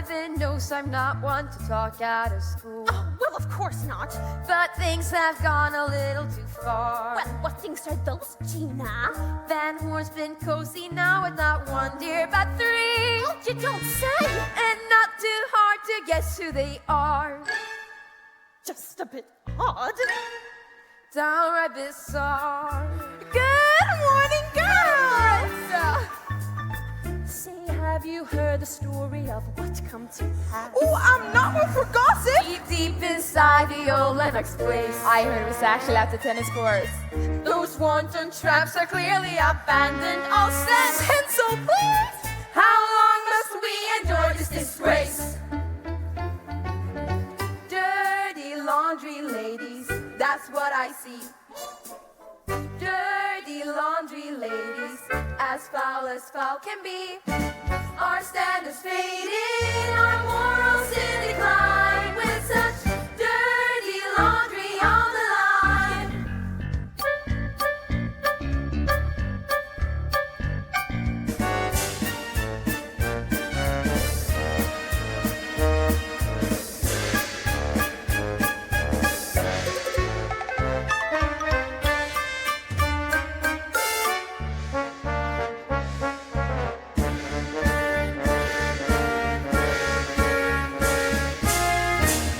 heaven knows I'm not one to talk out of school. Oh, well, of course not. But things have gone a little too far. Well, what things are those, Gina? Van Horn's been cozy now with not one dear but three. Oh, you don't say. And not too hard to guess who they are. Just a bit odd. Downright bizarre. Good morning, girls! Say, have you heard the story of what come to pass? Oh, I'm not one for gossip. Deep, deep inside the old Lennox place, I heard it was actually at the tennis courts. those wanton traps are clearly abandoned. All sense. Pencil, please. How long must we endure this disgrace? Dirty laundry ladies, that's what I see. Dirty laundry ladies, as foul can be. Our standards fading, our morals in decline, with such dirty laundry on the line.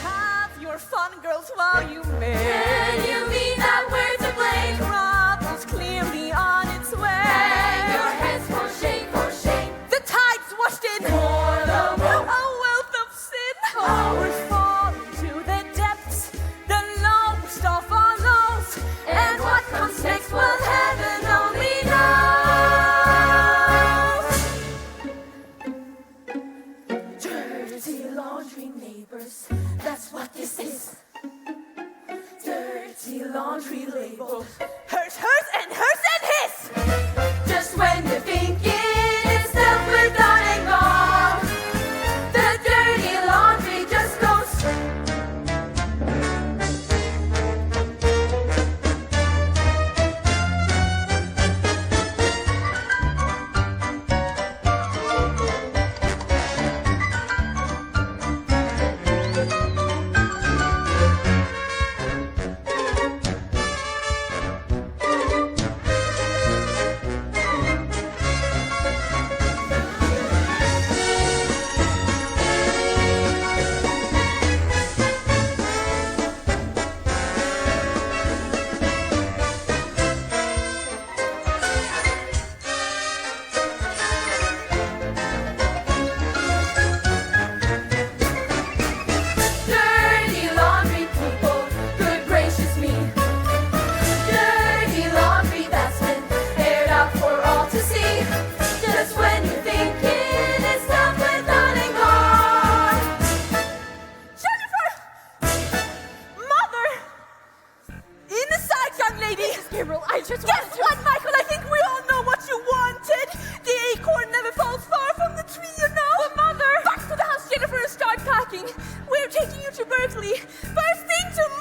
Have your fun, girls, while you may. Can you mean that we're to blame? Trouble's clearly on its way. Hang your heads for shame, for shame. The tide's washed in. For the woe. A wealth of sin. Ours fall into the depths. The lowest of our lows. And what comes next, well, heaven only knows. Dirty laundry neighbors, that's what this is. Dirty laundry labels. Hers, and his. Just when you're thinking it's done with done and gone, the dirty laundry just goes. Dirty laundry people, good gracious me. Dirty laundry that's been aired out for all to see. Just when you're thinking it's done with done and gone. Jennifer! Mother! In the side, young lady! Gabriel, I just Guess what, Michael? I think we all know what you wanted. The acorn never falls far from the tree, you know. But Mother! Back to the house, Jennifer, and start packing. We're taking you to Berkeley. First thing tomorrow.